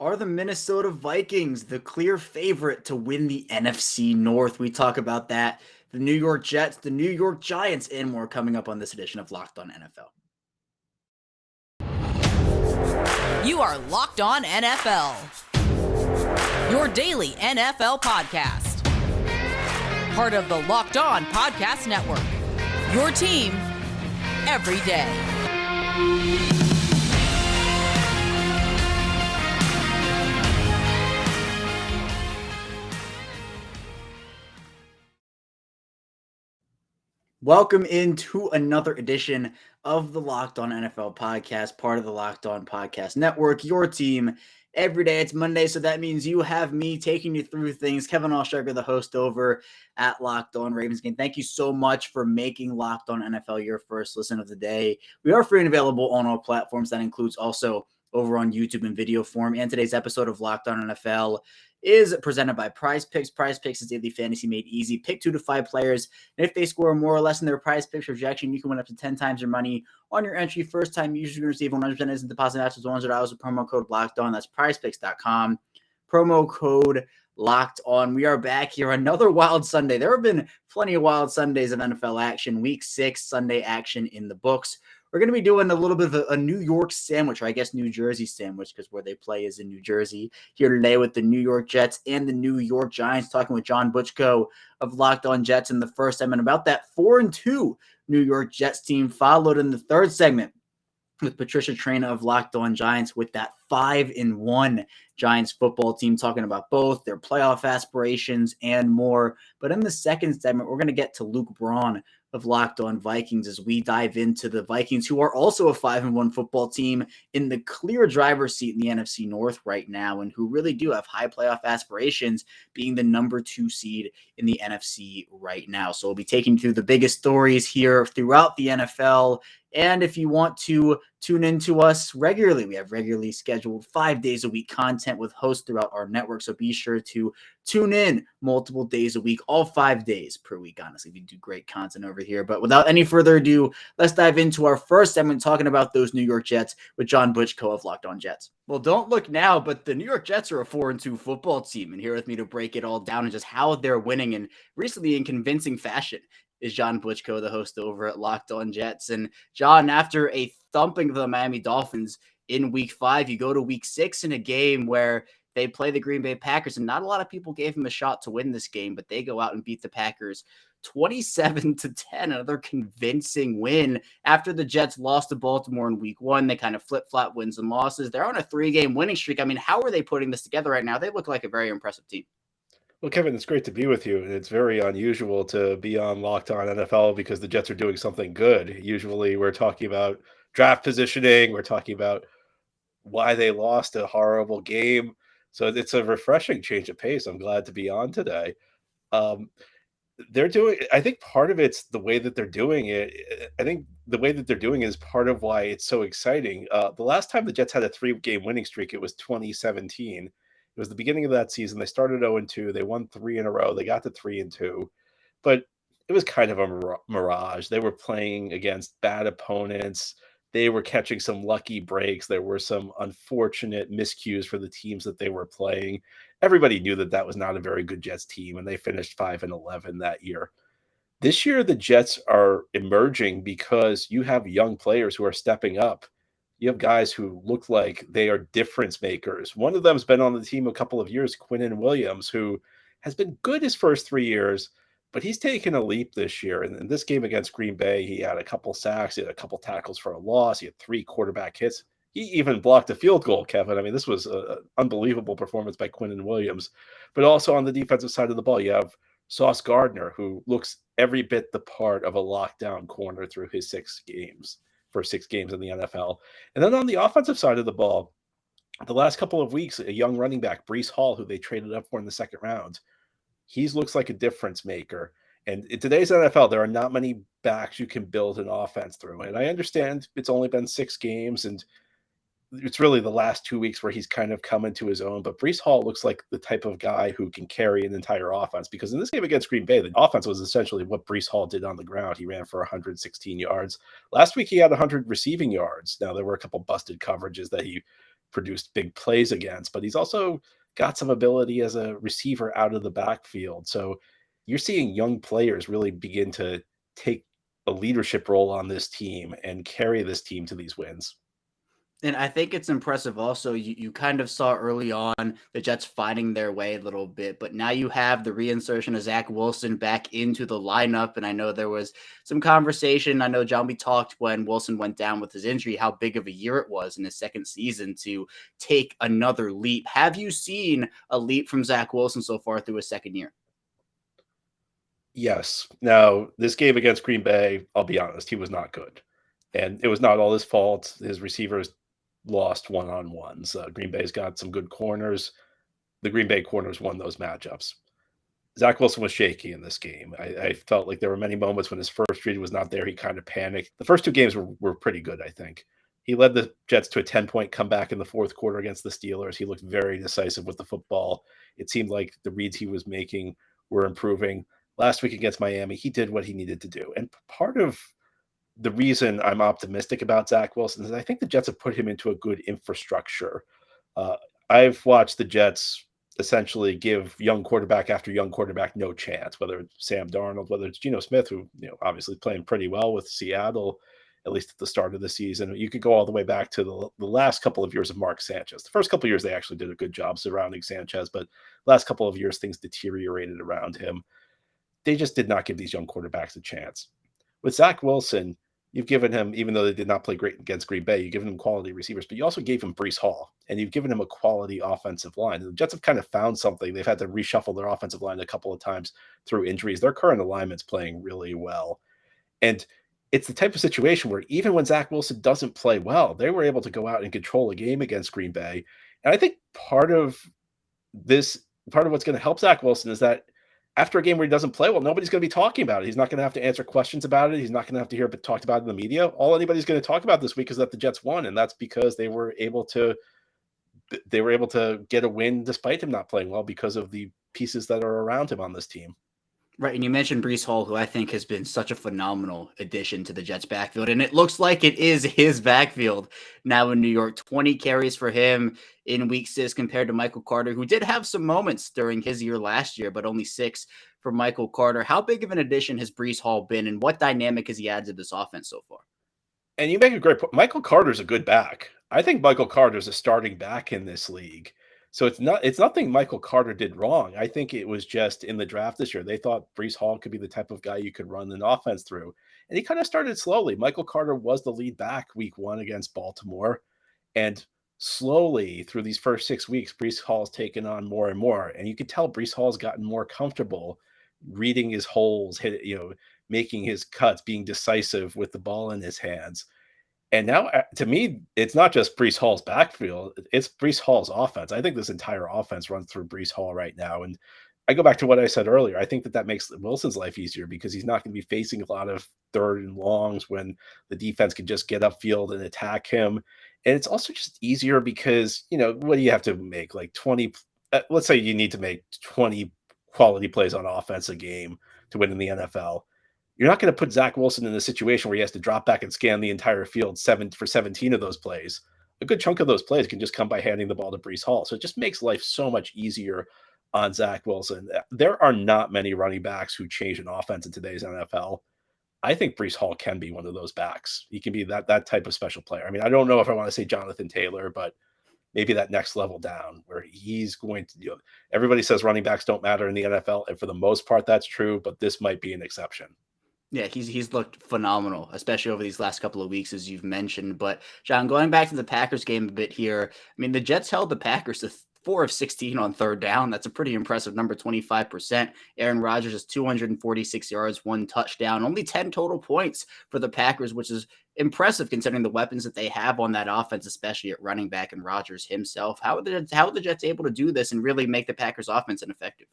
Are the Minnesota Vikings the clear favorite to win the NFC North? We talk about that. The New York Jets, the New York Giants, and more coming up on this edition of Locked On NFL. You are Locked On NFL, your daily NFL podcast. Part of the Locked On Podcast Network, your team every day. Welcome into another edition of the Locked On NFL podcast, part of the Locked On Podcast Network, your team every day. It's Monday, so that means you have me taking you through things. Kevin Allshager, the host over at Locked On Ravens Game. Thank you so much for making Locked On NFL your first listen of the day. We are free and available on all platforms. That includes also over on YouTube in video form. And today's episode of Locked On NFL is presented by PrizePicks. PrizePicks is daily fantasy made easy. Pick 2 to 5 players, and if they score more or less in their PrizePicks projection, you can win up to 10 times your money on your entry. First time users can receive 100% instant deposit after $100 with promo code Locked On. That's PrizePicks.com. Promo code Locked On. We are back here. Another wild Sunday. There have been plenty of wild Sundays of NFL action. Week 6 Sunday action in the books. We're going to be doing a little bit of a New York sandwich, or I guess New Jersey sandwich, because where they play is in New Jersey. Here today with the New York Jets and the New York Giants, talking with John Butchko of Locked On Jets in the first segment about that 4-2 New York Jets team, followed in the third segment with Patricia Traina of Locked On Giants with that 5-1 Giants football team, talking about both their playoff aspirations and more. But in the second segment, we're going to get to Luke Braun of Locked On Vikings as we dive into the Vikings, who are also a 5-1 football team in the clear driver's seat in the NFC North right now, and who really do have high playoff aspirations, being the number 2 seed in the NFC right now. So we'll be taking you through the biggest stories here throughout the NFL. And if you want to tune into us regularly, we have regularly scheduled 5 days a week content with hosts throughout our network. So be sure to tune in multiple days a week, all 5 days per week. Honestly, we do great content over here. But without any further ado, let's dive into our first segment talking about those New York Jets with John Butchko of Locked On Jets. Well, don't look now, but the New York Jets are a 4-2 football team. And here with me to break it all down and just how they're winning, and recently in convincing fashion, is John Butchko, the host over at Locked On Jets. And John, after a thumping of the Miami Dolphins in week 5, you go to week 6 in a game where they play the Green Bay Packers, and not a lot of people gave them a shot to win this game, but they go out and beat the Packers 27-10, another convincing win. After the Jets lost to Baltimore in week 1, they kind of flip-flop wins and losses. They're on a 3-game winning streak. I mean, how are they putting this together right now? They look like a very impressive team. Well, Kevin, it's great to be with you. It's very unusual to be on Locked On NFL because the Jets are doing something good. Usually we're talking about draft positioning. We're talking about why they lost a horrible game. So it's a refreshing change of pace. I'm glad to be on today. I think part of it's the way that they're doing it. I think the way that they're doing it is part of why it's so exciting. The last time the Jets had a 3-game winning streak, it was 2017. It was the beginning of that season. They started 0-2. They won 3 in a row. They got to 3-2, but it was kind of a mirage. They were playing against bad opponents. They were catching some lucky breaks. There were some unfortunate miscues for the teams that they were playing. Everybody knew that that was not a very good Jets team, and they finished 5-11 that year. This year, the Jets are emerging because you have young players who are stepping up. You have guys who look like they are difference makers. One of them's been on the team a couple of years, Quinnen Williams, who has been good his first 3 years, but he's taken a leap this year. And in this game against Green Bay, he had a couple sacks, he had a couple tackles for a loss, he had 3 quarterback hits. He even blocked a field goal, Kevin. I mean, this was an unbelievable performance by Quinnen Williams. But also on the defensive side of the ball, you have Sauce Gardner, who looks every bit the part of a lockdown corner through his 6 games. For 6 games in the NFL. And then on the offensive side of the ball, the last couple of weeks, a young running back, Breece Hall, who they traded up for in the second round, he looks like a difference maker. And in today's NFL, there are not many backs you can build an offense through. And I understand it's only been 6 games, and it's really the last 2 weeks where he's kind of come into his own. But Breece Hall looks like the type of guy who can carry an entire offense, because in this game against Green Bay, the offense was essentially what Breece Hall did on the ground. He ran for 116 yards. Last week, he had 100 receiving yards. Now, there were a couple busted coverages that he produced big plays against, but he's also got some ability as a receiver out of the backfield. So you're seeing young players really begin to take a leadership role on this team and carry this team to these wins. And I think it's impressive also. You kind of saw early on the Jets finding their way a little bit, but now you have the reinsertion of Zach Wilson back into the lineup. And I know there was some conversation. I know, John, we talked when Wilson went down with his injury, how big of a year it was in his second season to take another leap. Have you seen a leap from Zach Wilson so far through his second year? Yes. Now, this game against Green Bay, I'll be honest, he was not good. And it was not all his fault. His receivers lost one-on-ones. Green Bay's got some good corners. The Green Bay corners won those matchups. Zach Wilson was shaky in this game. I felt like there were many moments when his first read was not there. He kind of panicked. The first two games were pretty good, I think. He led the Jets to a 10-point comeback in the fourth quarter against the Steelers. He looked very decisive with the football. It seemed like the reads he was making were improving. Last week against Miami, he did what he needed to do. And part of the reason I'm optimistic about Zach Wilson is I think the Jets have put him into a good infrastructure. I've watched the Jets essentially give young quarterback after young quarterback no chance, whether it's Sam Darnold, whether it's Geno Smith, who obviously playing pretty well with Seattle, at least at the start of the season. You could go all the way back to the last couple of years of Mark Sanchez. The first couple of years, they actually did a good job surrounding Sanchez, but last couple of years, things deteriorated around him. They just did not give these young quarterbacks a chance. With Zach Wilson, you've given him, even though they did not play great against Green Bay, you've given him quality receivers, but you also gave him Breece Hall, and you've given him a quality offensive line. And the Jets have kind of found something. They've had to reshuffle their offensive line a couple of times through injuries. Their current alignment's playing really well. And it's the type of situation where even when Zach Wilson doesn't play well, they were able to go out and control a game against Green Bay. And I think part of what's going to help Zach Wilson is that after a game where he doesn't play well, nobody's going to be talking about it. He's not going to have to answer questions about it. He's not going to have to hear it talked about in the media. All anybody's going to talk about this week is that the Jets won, and that's because they were able to get a win despite him not playing well because of the pieces that are around him on this team. Right, and you mentioned Breece Hall, who I think has been such a phenomenal addition to the Jets backfield, and it looks like it is his backfield now in New York. 20 carries for him in week 6 compared to Michael Carter, who did have some moments during his year last year, but only 6 for Michael Carter. How big of an addition has Breece Hall been, and what dynamic has he added to this offense so far? And you make a great point. Michael Carter's a good back. I think Michael Carter's a starting back in this league. So it's nothing Michael Carter did wrong. I think it was just in the draft this year, they thought Breece Hall could be the type of guy you could run an offense through. And he kind of started slowly. Michael Carter was the lead back week 1 against Baltimore. And slowly through these first 6 weeks, Breece Hall's taken on more and more. And you could tell Breece Hall's gotten more comfortable reading his holes, making his cuts, being decisive with the ball in his hands. And now, to me, it's not just Breece Hall's backfield. It's Breece Hall's offense. I think this entire offense runs through Breece Hall right now. And I go back to what I said earlier. I think that makes Wilson's life easier because he's not going to be facing a lot of 3rd and longs when the defense can just get upfield and attack him. And it's also just easier because, what do you have to make? Like 20, let's say you need to make 20 quality plays on offense a game to win in the NFL. You're not going to put Zach Wilson in a situation where he has to drop back and scan the entire field 7 for 17 of those plays. A good chunk of those plays can just come by handing the ball to Breece Hall. So it just makes life so much easier on Zach Wilson. There are not many running backs who change an offense in today's NFL. I think Breece Hall can be one of those backs. He can be that type of special player. I mean, I don't know if I want to say Jonathan Taylor, but maybe that next level down where he's going to, everybody says running backs don't matter in the NFL. And for the most part, that's true, but this might be an exception. Yeah, he's looked phenomenal, especially over these last couple of weeks, as you've mentioned. But, John, going back to the Packers game a bit here, I mean, the Jets held the Packers to 4 of 16 on 3rd down. That's a pretty impressive number, 25%. Aaron Rodgers has 246 yards, 1 touchdown, only 10 total points for the Packers, which is impressive considering the weapons that they have on that offense, especially at running back and Rodgers himself. How are the Jets able to do this and really make the Packers offense ineffective?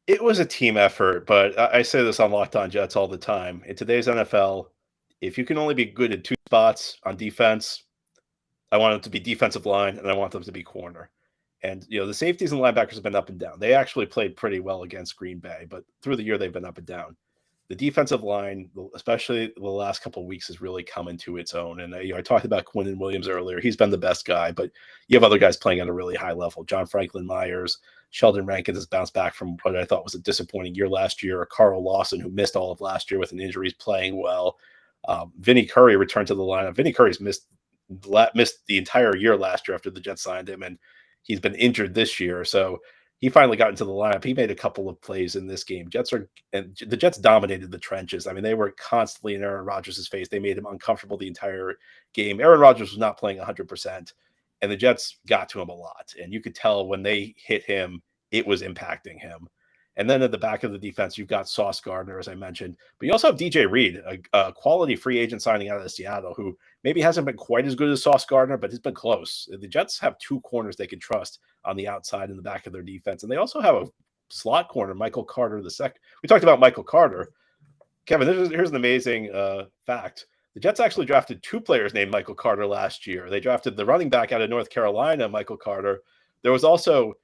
It was a team effort, but I say this on Locked On Jets all the time. In today's NFL, if you can only be good at 2 spots on defense, I want them to be defensive line and I want them to be corner. And, the safeties and linebackers have been up and down. They actually played pretty well against Green Bay, but through the year they've been up and down. the defensive line, especially the last couple of weeks, has really come into its own. And I talked about Quinnen Williams earlier. He's been the best guy, but you have other guys playing at a really high level. John Franklin Myers, Sheldon Rankins has bounced back from what I thought was a disappointing year last year. Carl Lawson, who missed all of last year with an injury, is playing well. Vinny Curry returned to the lineup. Vinny Curry's missed the entire year last year after the Jets signed him, and he's been injured this year. So he finally got into the lineup. He made a couple of plays in this game. The Jets dominated the trenches. I mean, they were constantly in Aaron Rodgers' face. They made him uncomfortable the entire game. Aaron Rodgers was not playing 100%, and the Jets got to him a lot. And you could tell when they hit him, it was impacting him. And then at the back of the defense, you've got Sauce Gardner, as I mentioned, but you also have DJ Reed, a quality free agent signing out of Seattle, who maybe hasn't been quite as good as Sauce Gardner, but he's been close. The Jets have two corners they can trust on the outside in the back of their defense. And they also have a slot corner, Michael Carter II. We talked about Michael Carter. Kevin, here's an amazing fact. The Jets actually drafted two players named Michael Carter last year. They drafted the running back out of North Carolina, Michael Carter. There was also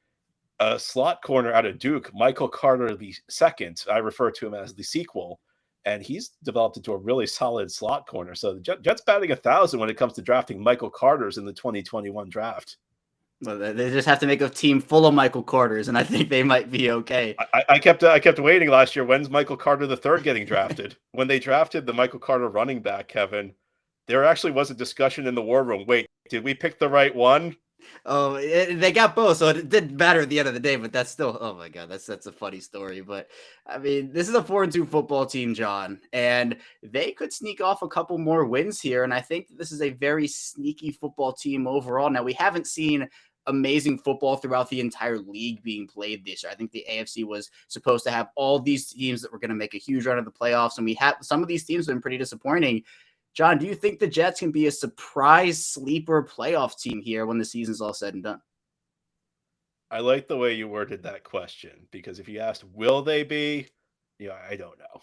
a slot corner out of Duke, Michael Carter II. I refer to him as the sequel, and he's developed into a really solid slot corner. So the Jets batting 1,000 when it comes to drafting Michael Carters in the 2021 draft. Well, they just have to make a team full of Michael Carters, and I think they might be okay. I kept waiting last year. When's Michael Carter III getting drafted? When they drafted the Michael Carter running back, Kevin, there actually was a discussion in the war room. Wait, did we pick the right one? Oh, they got both, so it didn't matter at the end of the day. But that's still, oh my god, that's a funny story. But I mean, this is a 4-2 football team, John, and they could sneak off a couple more wins here. And I think this is a very sneaky football team overall. Now, we haven't seen amazing football throughout the entire league being played this year. I think the AFC was supposed to have all these teams that were going to make a huge run of the playoffs, and we have some of these teams have been pretty disappointing. John, do you think the Jets can be a surprise sleeper playoff team here when the season's all said and done? I like the way you worded that question, because if you asked, will they be? I don't know.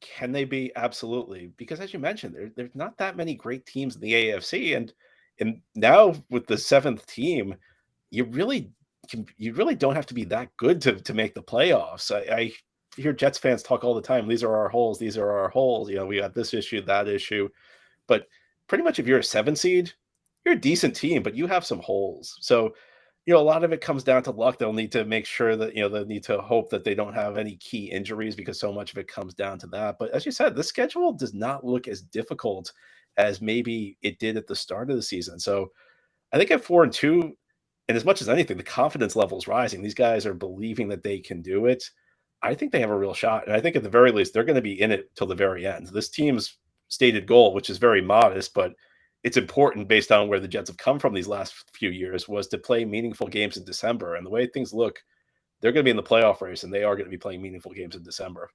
Can they be? Absolutely. Because as you mentioned, there's not that many great teams in the AFC. And now with the seventh team, you really don't have to be that good to make the playoffs. I hear Jets fans talk all the time. These are our holes. These are our holes. We got this issue, that issue. But pretty much if you're a 7 seed, you're a decent team, but you have some holes. So, a lot of it comes down to luck. They'll need to make sure that, they'll need to hope that they don't have any key injuries, because so much of it comes down to that. But as you said, the schedule does not look as difficult as maybe it did at the start of the season. So I think at 4-2, and as much as anything, the confidence level is rising. These guys are believing that they can do it. I think they have a real shot. And I think at the very least, they're going to be in it till the very end. This team's stated goal, which is very modest, but it's important based on where the Jets have come from these last few years, was to play meaningful games in December. And the way things look, they're going to be in the playoff race, and they are going to be playing meaningful games in December.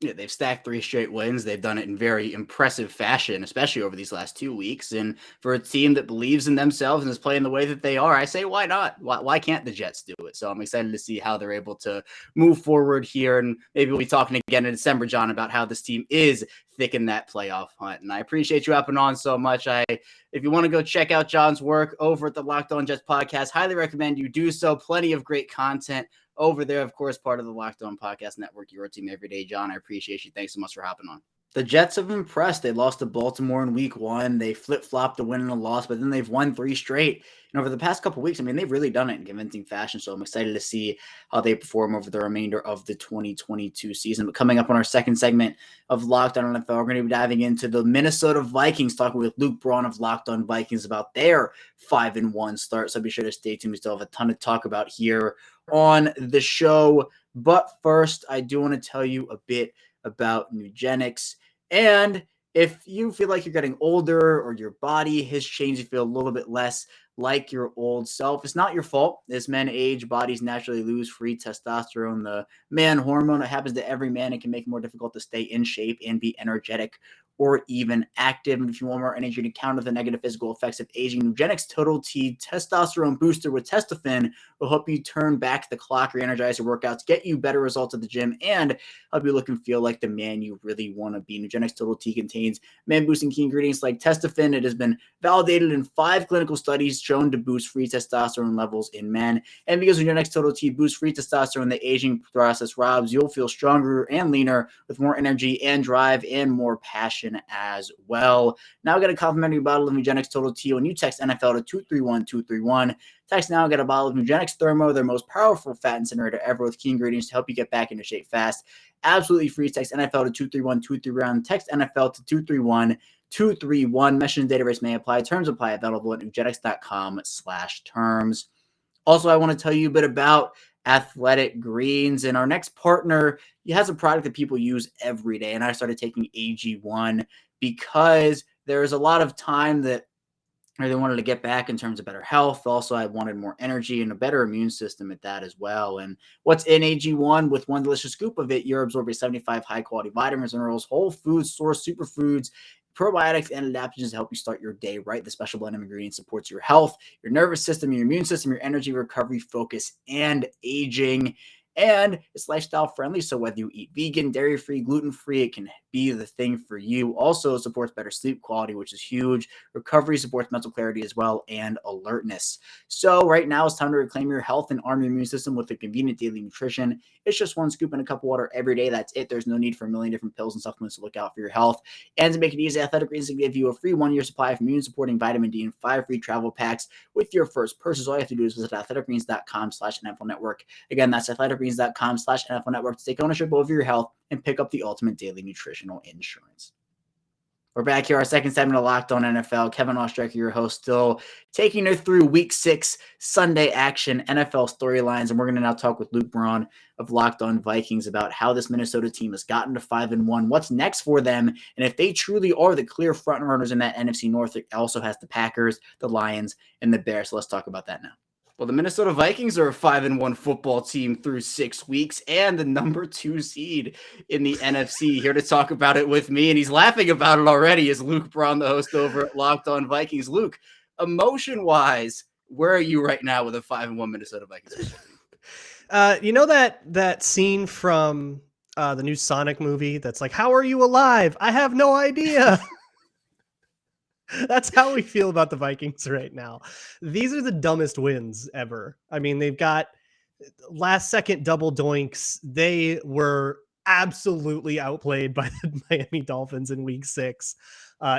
Yeah, they've stacked 3 straight wins. They've done it in very impressive fashion, especially over these last 2 weeks. And for a team that believes in themselves and is playing the way that they are, I say, why not? Why can't the Jets do it? So I'm excited to see how they're able to move forward here. And maybe we'll be talking again in December, John, about how this team is thick in that playoff hunt. And I appreciate you hopping on so much. If you want to go check out John's work over at the Locked On Jets podcast, highly recommend you do so. Plenty of great content over there, of course, part of the Locked On Podcast Network, your team every day. John, I appreciate you. Thanks so much for hopping on. The Jets have impressed. They lost to Baltimore in week 1. They flip-flopped a win and a loss, but then they've won 3 straight. And over the past couple of weeks, they've really done it in convincing fashion. So I'm excited to see how they perform over the remainder of the 2022 season. But coming up on our second segment of Locked On NFL, we're going to be diving into the Minnesota Vikings, talking with Luke Braun of Locked On Vikings about their 5-1 start. So be sure to stay tuned. We still have a ton to talk about here on the show. But first, I do want to tell you a bit about Nugenix. And if you feel like you're getting older or your body has changed, you feel a little bit less like your old self, it's not your fault. As men age, bodies naturally lose free testosterone, the man hormone. It happens to every man. It can make it more difficult to stay in shape and be energetic or even active. And if you want more energy to counter the negative physical effects of aging, Nugenix Total T Testosterone Booster with Testofen will help you turn back the clock, re-energize your workouts, get you better results at the gym, and help you look and feel like the man you really want to be. Nugenix Total T contains man-boosting key ingredients like Testofen. It has been validated in 5 clinical studies shown to boost free testosterone levels in men. And because Nugenix Total T boosts free testosterone, the aging process robs, you'll feel stronger and leaner with more energy and drive and more passion as well. Now get a complimentary bottle of Nugenix Total T when you text NFL to 231231. Text now and get a bottle of Nugenix Thermo, their most powerful fat incinerator ever, with key ingredients to help you get back into shape fast. Absolutely free. Text NFL to 231231. Text NFL to 231-231. Mention data rates may apply. Terms apply. Available at nugenix.com/terms. Also, I want to tell you a bit about Athletic Greens, and our next partner, he has a product that people use every day, and I started taking AG1 because there is a lot of time that I really wanted to get back in terms of better health. Also, I wanted more energy and a better immune system at that as well. And what's in AG1? With one delicious scoop of it, you're absorbing 75 high-quality vitamins, minerals, whole foods, source superfoods, probiotics, and adaptogens to help you start your day right. The special blend of ingredients supports your health, your nervous system, your immune system, your energy, recovery, focus, and aging. And it's lifestyle friendly, so whether you eat vegan, dairy-free, gluten-free, it can be the thing for you. Also, it supports better sleep quality, which is huge. Recovery supports mental clarity as well, and alertness. So right now, it's time to reclaim your health and arm your immune system with a convenient daily nutrition. It's just one scoop in a cup of water every day. That's it. There's no need for a million different pills and supplements to look out for your health. And to make it easy, Athletic Greens can give you a free 1-year supply of immune-supporting vitamin D and 5 free travel packs with your first purchase. All you have to do is visit athleticgreens.com/NFL Network. Again, that's athleticgreens.com/NFL Network to take ownership over your health and pick up the ultimate daily nutritional insurance. We're back here, our second segment of Locked On NFL. Kevin Ostreicher, your host, still taking you through Week 6 Sunday action, NFL storylines, and we're going to now talk with Luke Braun of Locked On Vikings about how this Minnesota team has gotten to 5-1, what's next for them, and if they truly are the clear front runners in that NFC North. It also has the Packers, the Lions, and the Bears. So let's talk about that now. Well, the Minnesota Vikings are a 5-1 football team through 6 weeks and the number 2 seed in the NFC. Here to talk about it with me, and he's laughing about it already, is Luke Braun, the host over at Locked On Vikings. Luke, emotion-wise, where are you right now with a 5-1 Minnesota Vikings football team? You know that scene from the new Sonic movie that's like, "How are you alive? I have no idea." That's how we feel about the Vikings right now. These are the dumbest wins ever. I mean, they've got last second double doinks. They were absolutely outplayed by the Miami Dolphins in week 6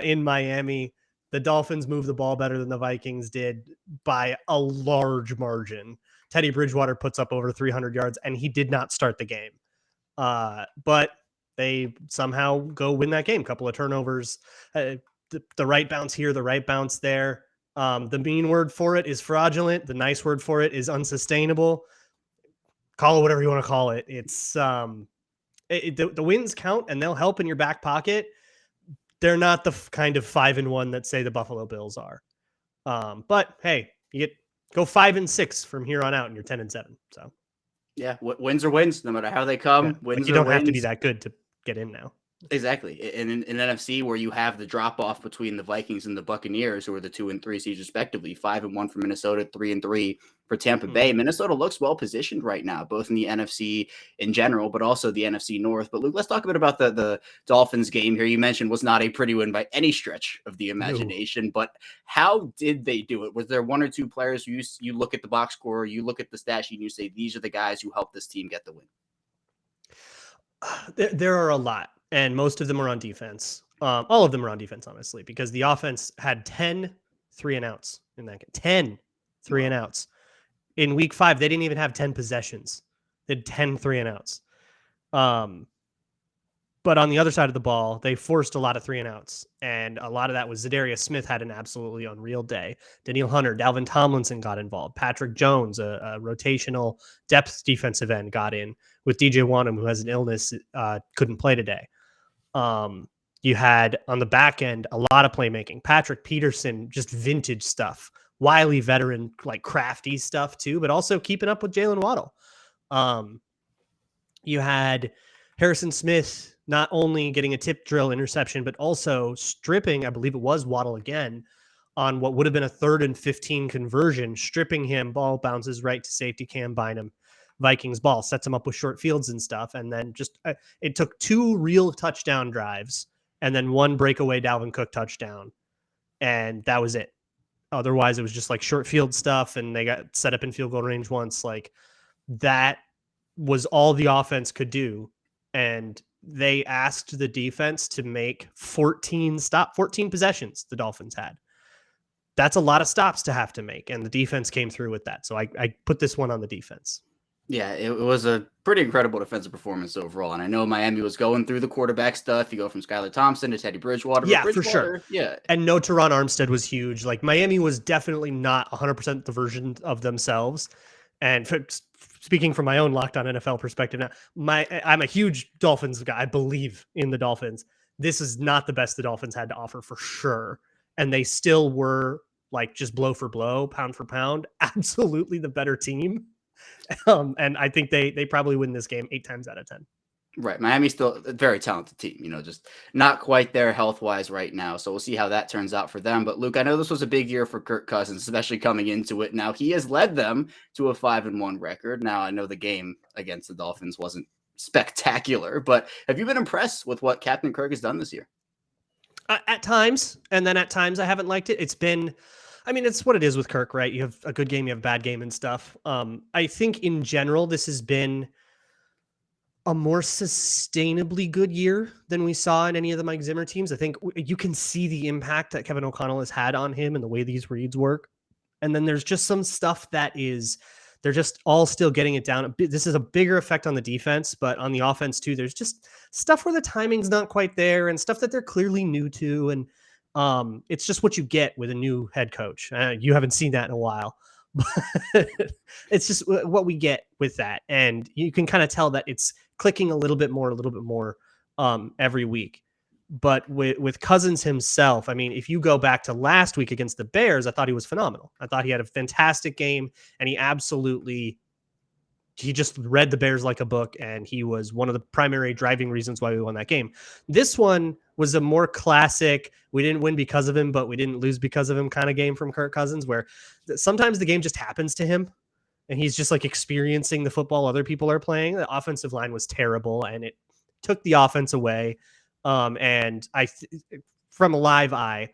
in Miami. The Dolphins moved the ball better than the Vikings did by a large margin. Teddy Bridgewater puts up over 300 yards, and he did not start the game. But they somehow go win that game. Couple of turnovers. The right bounce here, the right bounce there. The mean word for it is fraudulent. The nice word for it is unsustainable. Call it whatever you want to call it. It's the wins count, and they'll help in your back pocket. They're not the kind of 5-1 that say the Buffalo Bills are. But hey, you go 5-6 from here on out, and you're 10-7. So yeah, wins are wins, no matter how they come. Yeah, wins you don't wins. have to be that good to get in now. Exactly. In NFC, where you have the drop off between the Vikings and the Buccaneers, who are the 2 and 3 seeds respectively, 5-1 for Minnesota, 3-3 for Tampa Bay. Minnesota looks well positioned right now, both in the NFC in general, but also the NFC North. But Luke, let's talk a bit about the Dolphins game here. You mentioned was not a pretty win by any stretch of the imagination, but how did they do it? Was there 1 or 2 players who you look at the box score, you look at the stat sheet, and you say these are the guys who helped this team get the win? There are a lot. And most of them are on defense. All of them are on defense, honestly, because the offense had 10 3-and-outs in that game. 10 3-and-outs. In week 5, they didn't even have 10 possessions. They had 10 3-and-outs. But on the other side of the ball, they forced a lot of 3-and-outs. And a lot of that was Zadarius Smith had an absolutely unreal day. Daniil Hunter, Dalvin Tomlinson got involved. Patrick Jones, a rotational depth defensive end, got in with DJ Wanham, who has an illness, couldn't play today. You had on the back end a lot of playmaking. Patrick Peterson, just vintage stuff. Wily veteran, like crafty stuff too, but also keeping up with Jalen Waddle. You had Harrison Smith not only getting a tip drill interception, but also stripping, I believe it was Waddle again, on what would have been a 3rd and 15 conversion, stripping him, ball bounces right to safety, Cam Bynum, Vikings ball, sets him up with short fields and stuff. And then just, it took 2 real touchdown drives and then 1 breakaway Dalvin Cook touchdown. And that was it. Otherwise, it was just like short field stuff, and they got set up in field goal range once. Like, that was all the offense could do. And they asked the defense to make 14 possessions the Dolphins had. That's a lot of stops to have to make, and the defense came through with that. So I put this one on the defense. Yeah, it was a pretty incredible defensive performance overall. And I know Miami was going through the quarterback stuff. You go from Skylar Thompson to Teddy Bridgewater. Yeah, for sure. Yeah. And no Teron Armstead was huge. Like, Miami was definitely not 100% the version of themselves. And speaking from my own Locked On NFL perspective now, I'm a huge Dolphins guy. I believe in the Dolphins. This is not the best the Dolphins had to offer for sure. And they still were, like, just blow for blow, pound for pound, absolutely the better team. And I think they probably win this game 8 times out of 10. Right. Miami's still a very talented team, just not quite there health-wise right now. So we'll see how that turns out for them. But Luke, I know this was a big year for Kirk Cousins, especially coming into it. Now, he has led them to a 5-1 record. Now, I know the game against the Dolphins wasn't spectacular, but have you been impressed with what Captain Kirk has done this year? At times, and then at times I haven't liked it. It's what it is with Kirk, right? You have a good game, you have a bad game and stuff. I think in general, this has been a more sustainably good year than we saw in any of the Mike Zimmer teams. I think you can see the impact that Kevin O'Connell has had on him and the way these reads work. And then there's just some stuff they're just all still getting it down. This is a bigger effect on the defense, but on the offense too, there's just stuff where the timing's not quite there and stuff that they're clearly new to. And it's just what you get with a new head coach. You haven't seen that in a while, but it's just what we get with that. And you can kind of tell that it's clicking a little bit more every week. But with Cousins himself, I mean, if you go back to last week against the Bears, I thought he was phenomenal. I thought he had a fantastic game, and he just read the Bears like a book, and he was one of the primary driving reasons why we won that game. This one was a more classic, we didn't win because of him, but we didn't lose because of him kind of game from Kirk Cousins, where sometimes the game just happens to him, and he's just like experiencing the football other people are playing. The offensive line was terrible, and it took the offense away. And from a live eye,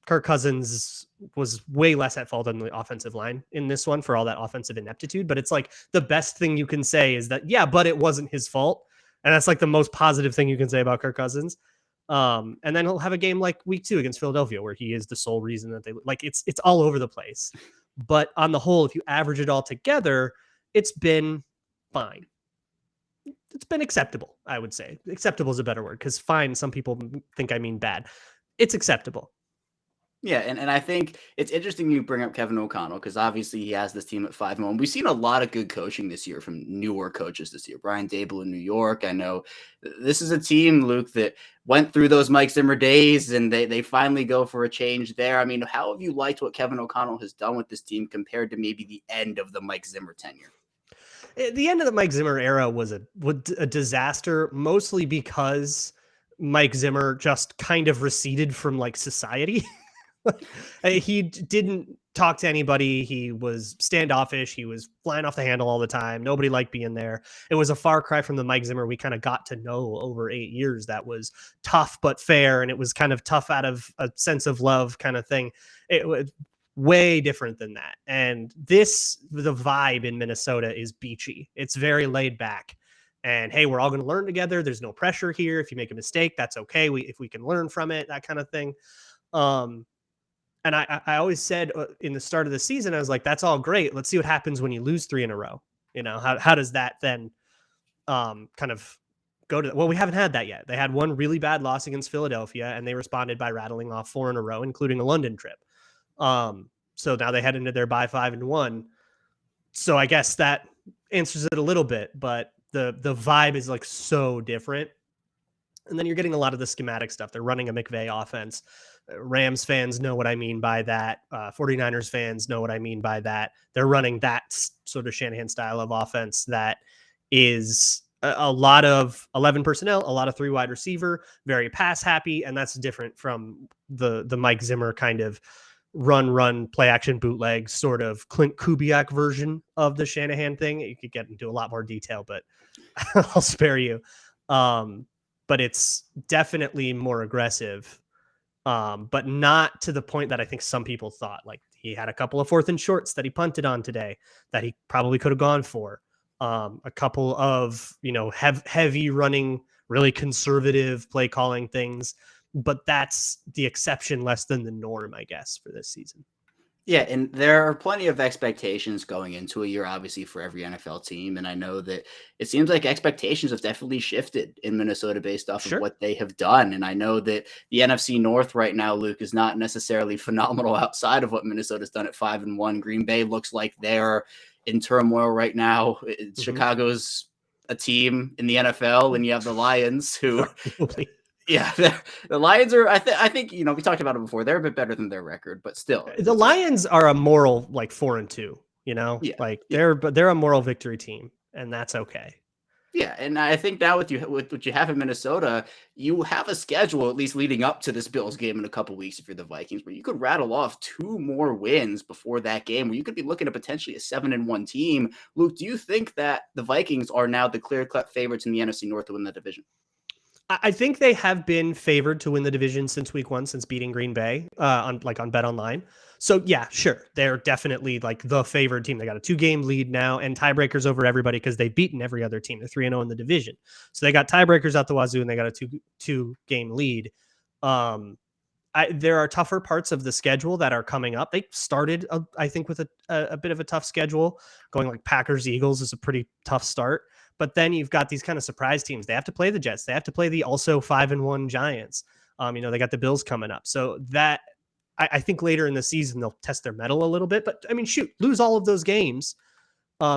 Kirk Cousins was way less at fault than the offensive line in this one for all that offensive ineptitude. But it's like the best thing you can say is that, yeah, but it wasn't his fault. And that's like the most positive thing you can say about Kirk Cousins. And then he'll have a game like week 2 against Philadelphia, where he is the sole reason that it's all over the place. But on the whole, if you average it all together, it's been fine. It's been acceptable, I would say. Acceptable is a better word, because fine, some people think I mean bad. It's acceptable. Yeah, and I think it's interesting you bring up Kevin O'Connell, because obviously he has this team at 5-1. We've seen a lot of good coaching this year from newer coaches this year. Brian Daboll in New York. I know this is a team, Luke, that went through those Mike Zimmer days, and they finally go for a change there. I mean, how have you liked what Kevin O'Connell has done with this team compared to maybe the end of the Mike Zimmer tenure? The end of the Mike Zimmer era was a disaster, mostly because Mike Zimmer just kind of receded from like society. He didn't talk to anybody. He was standoffish. He was flying off the handle all the time. Nobody liked being there. It was a far cry from the Mike Zimmer we kind of got to know over 8 years. That was tough but fair, and it was kind of tough out of a sense of love kind of thing. It was way different than that. And the vibe in Minnesota is beachy. It's very laid back. And hey, we're all going to learn together. There's no pressure here. If you make a mistake, that's okay. If we can learn from it, that kind of thing. And I always said in the start of the season, I was like, that's all great. Let's see what happens when you lose 3 in a row. How does that then kind of go to, well, we haven't had that yet. They had one really bad loss against Philadelphia, and they responded by rattling off 4 in a row, including a London trip. So now they head into their bye 5-1. So I guess that answers it a little bit, but the vibe is like so different. And then you're getting a lot of the schematic stuff. They're running a McVay offense. Rams fans know what I mean by that. 49ers fans know what I mean by that. They're running that sort of Shanahan style of offense that is a lot of 11 personnel, a lot of 3 wide receiver, very pass happy, and that's different from the Mike Zimmer kind of run, play action bootleg sort of Clint Kubiak version of the Shanahan thing. You could get into a lot more detail, but I'll spare you. But it's definitely more aggressive, but not to the point that I think some people thought. Like, he had a couple of 4th and shorts that he punted on today that he probably could have gone for. A couple of, heavy running, really conservative play calling things, but that's the exception less than the norm, I guess, for this season. Yeah, and there are plenty of expectations going into a year, obviously, for every NFL team. And I know that it seems like expectations have definitely shifted in Minnesota based off of what they have done. And I know that the NFC North right now, Luke, is not necessarily phenomenal outside of what Minnesota's done at 5-1. Green Bay looks like they're in turmoil right now. Chicago's a team in the NFL, and you have the Lions who... Yeah, the Lions are. I think we talked about it before. They're a bit better than their record, but still, the Lions are a moral 4-2. They're a moral victory team, and that's okay. Yeah, and I think now with what you have in Minnesota, you have a schedule at least leading up to this Bills game in a couple weeks if you're the Vikings, where you could rattle off 2 more wins before that game, where you could be looking at potentially a 7-1 team. Luke, do you think that the Vikings are now the clear-cut favorites in the NFC North to win the division? I think they have been favored to win the division since week 1, since beating Green Bay on BetOnline. So yeah, sure. They're definitely like the favored team. They got a 2-game lead now and tiebreakers over everybody because they've beaten every other team. They're 3-0 in the division. So they got tiebreakers out the wazoo and they got a 2-game lead. There are tougher parts of the schedule that are coming up. They started, I think, with a bit of a tough schedule. Going like Packers, Eagles is a pretty tough start. But then you've got these kind of surprise teams. They have to play the Jets. They have to play the also 5-1 Giants. They got the Bills coming up. So that I think later in the season, they'll test their mettle a little bit. But I mean, shoot, lose all of those games.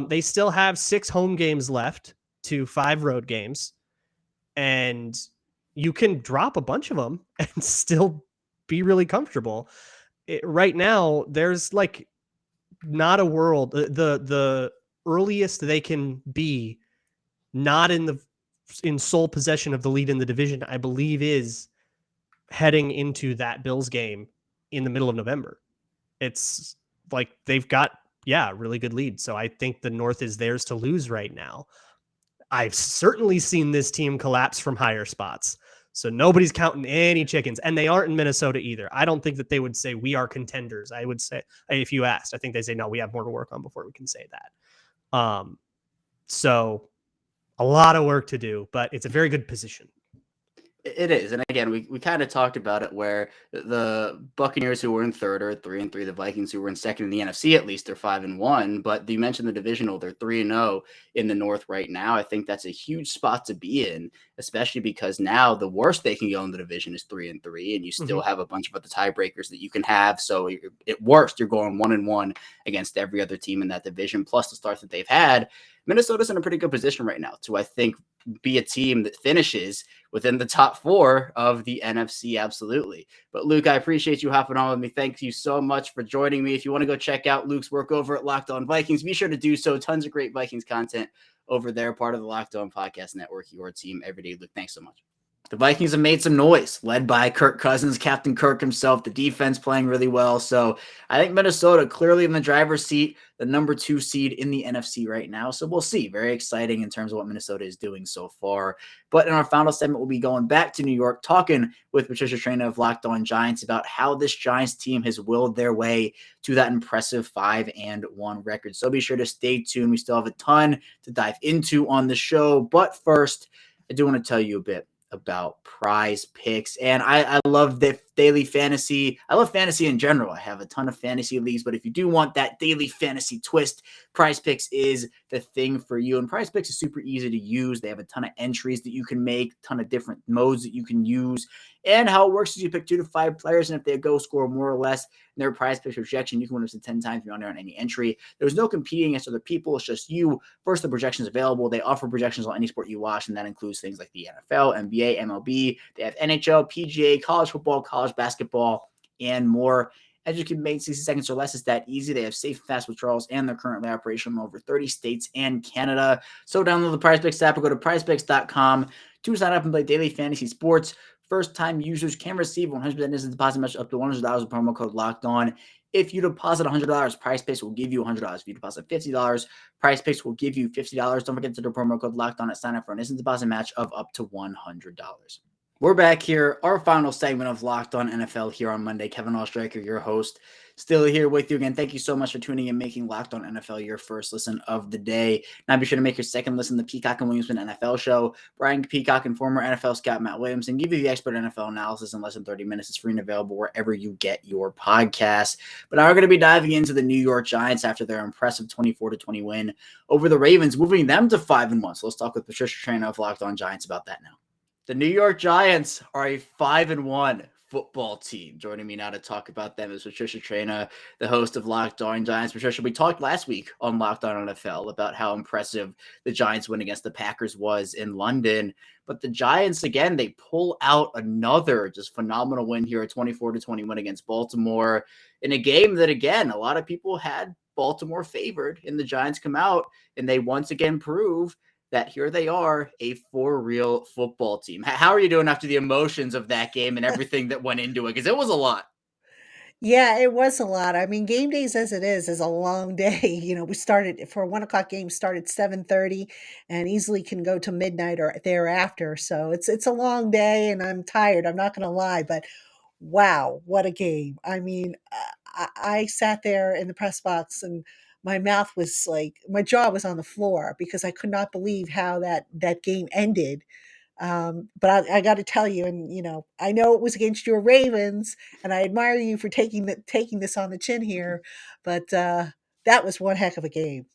They still have 6 home games left to 5 road games. And you can drop a bunch of them and still be really comfortable. Right now, there's like not a world. The earliest they can be not in sole possession of the lead in the division, I believe, is heading into that Bills game in the middle of November. It's like they've got, a really good lead. So I think the North is theirs to lose right now. I've certainly seen this team collapse from higher spots. So nobody's counting any chickens, and they aren't in Minnesota either. I don't think that they would say we are contenders. I would say, if you asked, I think they say, no, we have more to work on before we can say that. So a lot of work to do, but it's a very good position. It is. And again, we kind of talked about it where the Buccaneers, who were in 3rd, are 3-3. The Vikings, who were in 2nd in the NFC, at least, they're 5-1. But you mentioned the divisional, they're 3-0 in the North right now. I think that's a huge spot to be in, especially because now the worst they can go in the division is 3-3, and you still have a bunch of other tiebreakers that you can have. So at worst, you're going 1-1 against every other team in that division, plus the start that they've had. Minnesota's in a pretty good position right now to, I think, be a team that finishes within the top 4 of the NFC. Absolutely. But Luke, I appreciate you hopping on with me. Thank you so much for joining me. If you want to go check out Luke's work over at Locked On Vikings, be sure to do so. Tons of great Vikings content over there, part of the Locked On Podcast Network, your team every day. Luke, thanks so much. The Vikings have made some noise, led by Kirk Cousins, Captain Kirk himself, the defense playing really well. So I think Minnesota clearly in the driver's seat, the number 2 seed in the NFC right now. So we'll see. Very exciting in terms of what Minnesota is doing so far. But in our final segment, we'll be going back to New York, talking with Patricia Traina of Locked On Giants about how this Giants team has willed their way to that impressive 5-1 record. So be sure to stay tuned. We still have a ton to dive into on the show. But first, I do want to tell you a bit about PrizePicks. And I love the daily fantasy. I love fantasy in general. I have a ton of fantasy leagues, but if you do want that daily fantasy twist, PrizePicks is the thing for you. And PrizePicks is super easy to use. They have a ton of entries that you can make, a ton of different modes that you can use. And how it works is you pick 2 to 5 players, and if they go score more or less in their PrizePicks projection, you can win up to 10 times if you're on any entry. There's no competing against other people. It's just you. First, the projections available. They offer projections on any sport you watch, and that includes things like the NFL, NBA, MLB. They have NHL, PGA, college football, college basketball, and more. As you can make 60 seconds or less, it's that easy. They have safe, fast withdrawals, and they're currently operational in over 30 states and Canada. So download the PrizePicks app or go to prizepicks.com to sign up and play daily fantasy sports. First-time users can receive 100% instant deposit match up to $100 with promo code Locked On. If you deposit $100, PrizePicks will give you $100. If you deposit $50, PrizePicks will give you $50. Don't forget to enter promo code Locked On at sign up for an instant deposit match of up to $100. We're back here, our final segment of Locked On NFL here on Monday. Kevin Oestreicher, your host, still here with you again. Thank you so much for tuning in, making Locked On NFL your first listen of the day. Now be sure to make your second listen to the Peacock and Williamson NFL show. Brian Peacock and former NFL scout Matt Williamson give you the expert NFL analysis in less than 30 minutes. It's free and available wherever you get your podcasts. But now we're going to be diving into the New York Giants after their impressive 24-20 win over the Ravens, moving them to 5-1. So let's talk with Patricia Traina of Locked On Giants about that now. The New York Giants are a 5-1 football team. Joining me now to talk about them is Patricia Traina, the host of Locked On Giants. Patricia, we talked last week on Locked On NFL about how impressive the Giants win against the Packers was in London. But the Giants, again, they pull out another just phenomenal win here, a 24-20 win against Baltimore in a game that, again, a lot of people had Baltimore favored, and the Giants come out and they once again prove that here they are, a for-real football team. How are you doing after the emotions of that game and everything that went into it? Because it was a lot. Yeah, it was a lot. I mean, game days as it is a long day. We started for a 1 o'clock game, started 7:30 and easily can go to midnight or thereafter. So it's a long day and I'm tired. I'm not going to lie, but wow, what a game. I mean, I sat there in the press box and my mouth was like, my jaw was on the floor because I could not believe how that game ended. But I got to tell you, and I know it was against your Ravens, and I admire you for taking this on the chin here, but that was one heck of a game.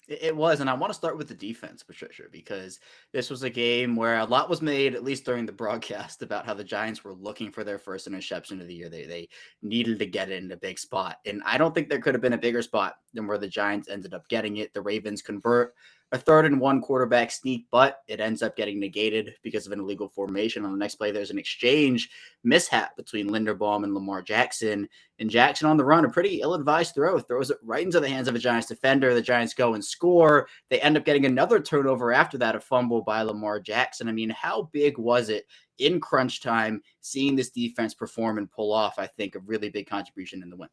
It was, and I want to start with the defense, Patricia, because this was a game where a lot was made, at least during the broadcast, about how the Giants were looking for their first interception of the year. They needed to get it in a big spot, and I don't think there could have been a bigger spot than where the Giants ended up getting it. The Ravens convert a 3rd-and-1 quarterback sneak, but it ends up getting negated because of an illegal formation. On the next play, there's an exchange mishap between Linderbaum and Lamar Jackson. And Jackson on the run, a pretty ill-advised throws it right into the hands of a Giants defender. The Giants go and score. They end up getting another turnover after that, a fumble by Lamar Jackson. I mean, how big was it in crunch time seeing this defense perform and pull off, I think, a really big contribution in the win?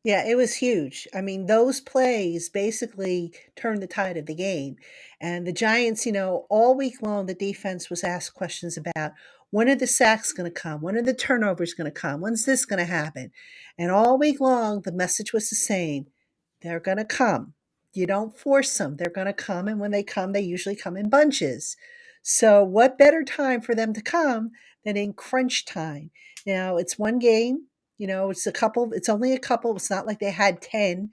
Yeah, it was huge. I mean, those plays basically turned the tide of the game. And the Giants, all week long, the defense was asked questions about when are the sacks going to come? When are the turnovers going to come? When's this going to happen? And all week long, the message was the same. They're going to come. You don't force them. They're going to come. And when they come, they usually come in bunches. So what better time for them to come than in crunch time? Now, it's one game. It's only a couple. It's not like they had 10,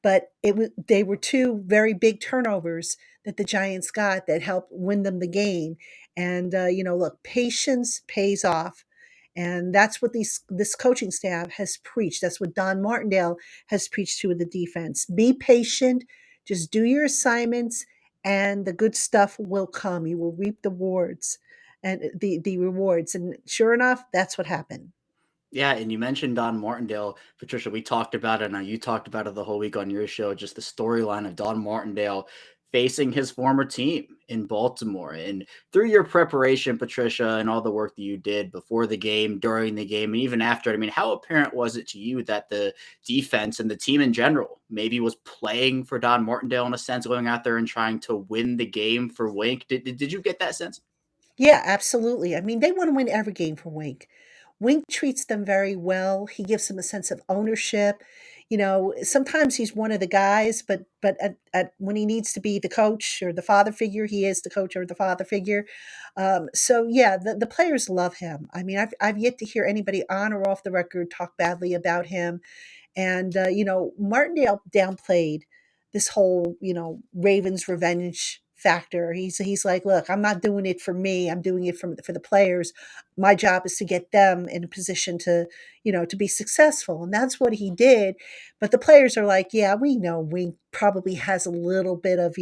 but they were two very big turnovers that the Giants got that helped win them the game. And look, patience pays off. And that's what this coaching staff has preached. That's what Don Martindale has preached to the defense. Be patient, just do your assignments, and the good stuff will come. You will reap the rewards and the rewards. And sure enough, that's what happened. Yeah, and you mentioned Don Martindale, Patricia. We talked about it. Now you talked about it the whole week on your show. Just the storyline of Don Martindale facing his former team in Baltimore. And through your preparation, Patricia, and all the work that you did before the game, during the game, and even after, I mean, how apparent was it to you that the defense and the team in general maybe was playing for Don Martindale in a sense, going out there and trying to win the game for Wink? Did you get that sense? Yeah, absolutely. I mean, they want to win every game for Wink. Wink treats them very well. He gives them a sense of ownership. Sometimes he's one of the guys, but when he needs to be the coach or the father figure, he is the coach or the father figure. So yeah, the players love him. I mean, I've yet to hear anybody on or off the record talk badly about him. And Martindale downplayed this whole Ravens revenge factor. He's like, look, I'm not doing it for me. I'm doing it for the players. My job is to get them in a position to to be successful, and that's what he did. But the players are like, yeah, we know Wink probably has a little bit of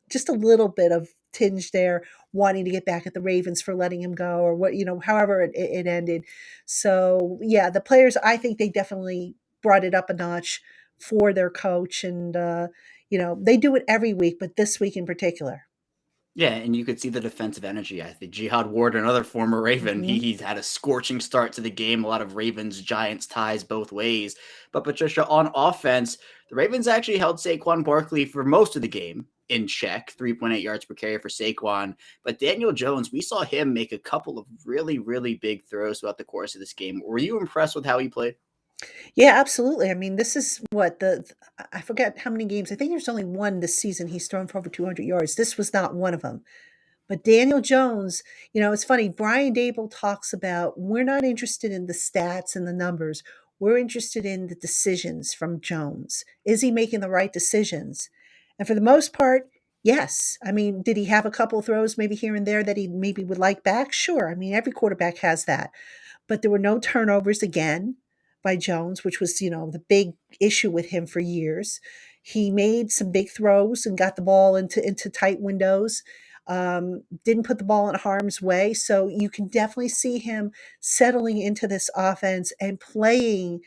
just a little bit of tinge there, wanting to get back at the Ravens for letting him go, or what however it ended. So yeah, the players, I think they definitely brought it up a notch for their coach. And, they do it every week, but this week in particular. Yeah, and you could see the defensive energy. I think Jihad Ward, another former Raven, Mhm. he's had a scorching start to the game. A lot of Ravens Giants ties both ways. But Patricia, on offense, the Ravens actually held Saquon Barkley for most of the game in check, 3.8 yards per carry for Saquon. But Daniel Jones, we saw him make a couple of really, really big throws throughout the course of this game. Were you impressed with how he played? Yeah, absolutely. I mean, this is what I forget how many games. I think there's only one this season he's thrown for over 200 yards. This was not one of them. But Daniel Jones, it's funny. Brian Dable talks about we're not interested in the stats and the numbers. We're interested in the decisions from Jones. Is he making the right decisions? And for the most part, yes. I mean, did he have a couple throws maybe here and there that he maybe would like back? Sure. I mean, every quarterback has that. But there were no turnovers again by Jones, which was, the big issue with him for years. He made some big throws and got the ball into tight windows. Didn't put the ball in harm's way. So you can definitely see him settling into this offense and playing,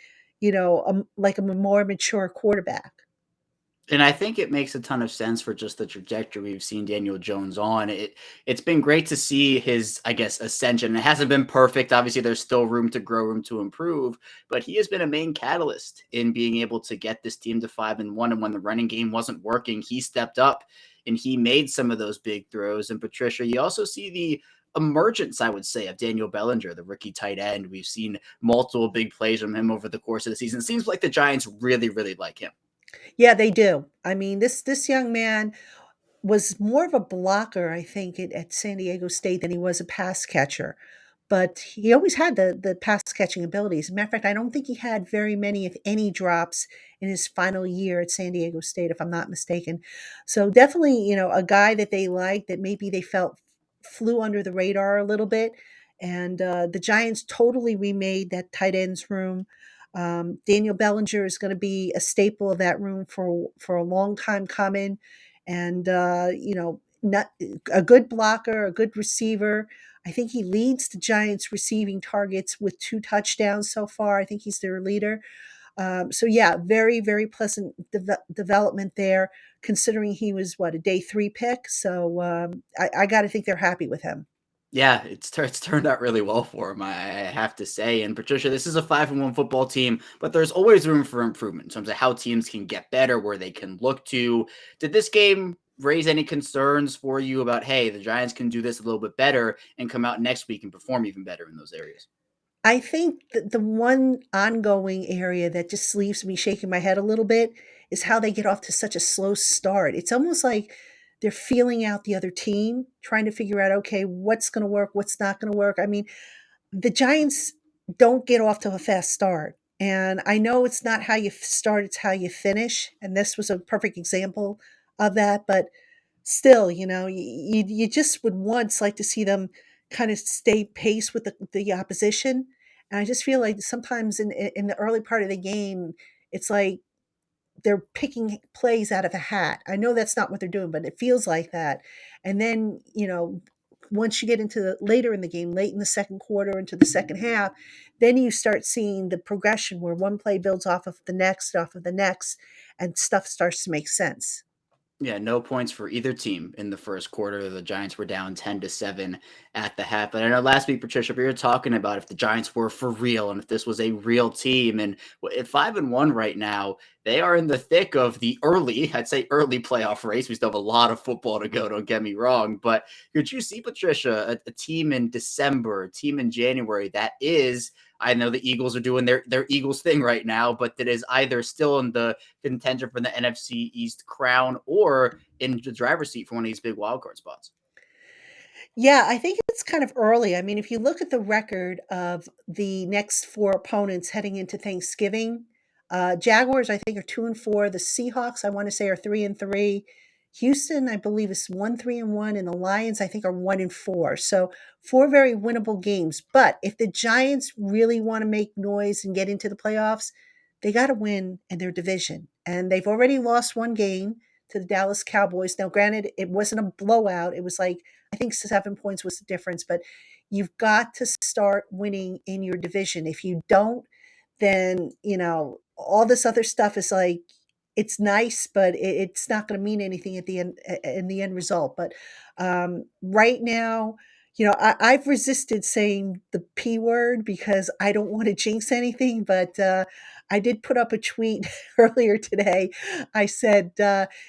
like a more mature quarterback. And I think it makes a ton of sense for just the trajectory we've seen Daniel Jones on. It's been great to see his, I guess, ascension. It hasn't been perfect. Obviously, there's still room to grow, room to improve, but he has been a main catalyst in being able to get this team to 5-1. And when the running game wasn't working, he stepped up and he made some of those big throws. And Patricia, you also see the emergence, I would say, of Daniel Bellinger, the rookie tight end. We've seen multiple big plays from him over the course of the season. It seems like the Giants really, really like him. Yeah, they do. I mean, this young man was more of a blocker, I think, at San Diego State than he was a pass catcher. But he always had the pass catching abilities. As a matter of fact, I don't think he had very many, if any, drops in his final year at San Diego State, if I'm not mistaken. So definitely, a guy that they liked that maybe they felt flew under the radar a little bit. And the Giants totally remade that tight ends room. Daniel Bellinger is going to be a staple of that room for a long time coming. And not a good blocker, a good receiver. I think he leads the Giants receiving targets with 2 touchdowns so far. I think he's their leader. So yeah, very, very pleasant development there, considering he was a day 3 pick. So I got to think they're happy with him. Yeah, it's turned out really well for him, I have to say. And Patricia, this is a 5-1 football team, but there's always room for improvement in terms of how teams can get better, where they can look to. Did this game raise any concerns for you about, hey, the Giants can do this a little bit better and come out next week and perform even better in those areas? I think that the one ongoing area that just leaves me shaking my head a little bit is how they get off to such a slow start. It's almost like they're feeling out the other team, trying to figure out, okay, what's going to work, what's not going to work. I mean, the Giants don't get off to a fast start. And I know it's not how you start, it's how you finish. And this was a perfect example of that. But still, you just would once like to see them kind of stay pace with the opposition. And I just feel like sometimes in the early part of the game, it's like they're picking plays out of a hat. I know that's not what they're doing, but it feels like that. And then, once you get into later in the game, late in the second quarter into the second half, then you start seeing the progression where one play builds off of the next, and stuff starts to make sense. Yeah, no points for either team in the first quarter. The Giants were down 10-7 at the half. But I know last week, Patricia, we were talking about if the Giants were for real and if this was a real team. And at 5-1 right now, they are in the thick of the I'd say early playoff race. We still have a lot of football to go, don't get me wrong. But could you see, Patricia, a team in December, a team in January that is, I know the Eagles are doing their Eagles thing right now, but that is either still in the contention for the NFC East crown or in the driver's seat for one of these big wildcard spots? Yeah, I think it's kind of early. I mean, if you look at the record of the next 4 opponents heading into Thanksgiving, Jaguars, I think, are 2-4. The Seahawks, I want to say, are 3-3. Houston, I believe, is 1-3-1, and the Lions, I think, are 1-4. So 4 very winnable games. But if the Giants really want to make noise and get into the playoffs, they got to win in their division. And they've already lost 1 game to the Dallas Cowboys. Now, granted, it wasn't a blowout. It was like, I think 7 points was the difference, but you've got to start winning in your division. If you don't, then, all this other stuff is like, it's nice, but it's not going to mean anything at the end, in the end result. But right now, I've resisted saying the P word because I don't want to jinx anything. But I did put up a tweet earlier today. I said,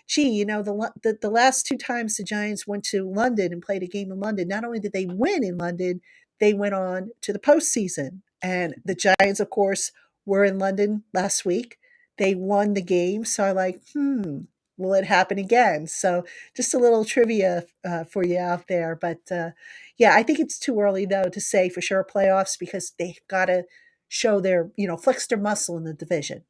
"Gee, the last two times the Giants went to London and played a game in London, not only did they win in London, they went on to the postseason. And the Giants, of course, were in London last week. They won the game. So I'm like, will it happen again?" So just a little trivia for you out there. But yeah, I think it's too early, though, to say for sure playoffs because they've got to show flex their muscle in the division.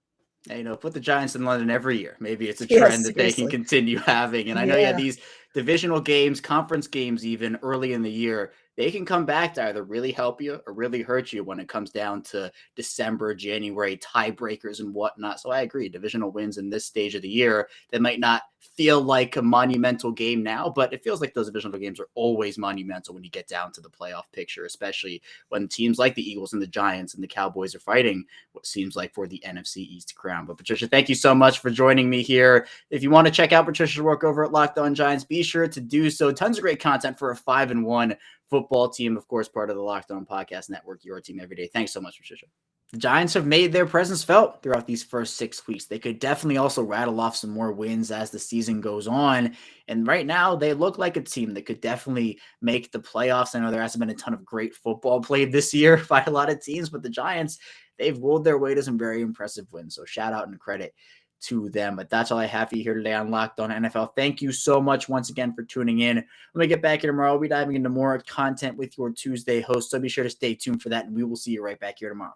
Put the Giants in London every year. Maybe it's a Yeah, trend that they can seriously. continue having. And I know you had Yeah. these divisional games, conference games, even early in the year. They can come back to either really help you or really hurt you when it comes down to December, January, tiebreakers and whatnot. So I agree. Divisional wins in this stage of the year that might not feel like a monumental game now, but it feels like those divisional games are always monumental when you get down to the playoff picture, especially when teams like the Eagles and the Giants and the Cowboys are fighting what seems like for the NFC East crown. But Patricia, thank you so much for joining me here. If you want to check out Patricia's work over at Locked On Giants, be sure to do so. Tons of great content for a 5-1 football team, of course, part of the Locked On Podcast Network, your team every day. Thanks so much, Patricia. The Giants have made their presence felt throughout these first 6 weeks. They could definitely also rattle off some more wins as the season goes on. And right now, they look like a team that could definitely make the playoffs. I know there hasn't been a ton of great football played this year by a lot of teams, but the Giants, they've rolled their way to some very impressive wins. So shout out and credit to them. But that's all I have for you here today on Locked On NFL. Thank you so much once again for tuning in. When we get back here tomorrow, we'll be diving into more content with your Tuesday host. So be sure to stay tuned for that, and we will see you right back here tomorrow.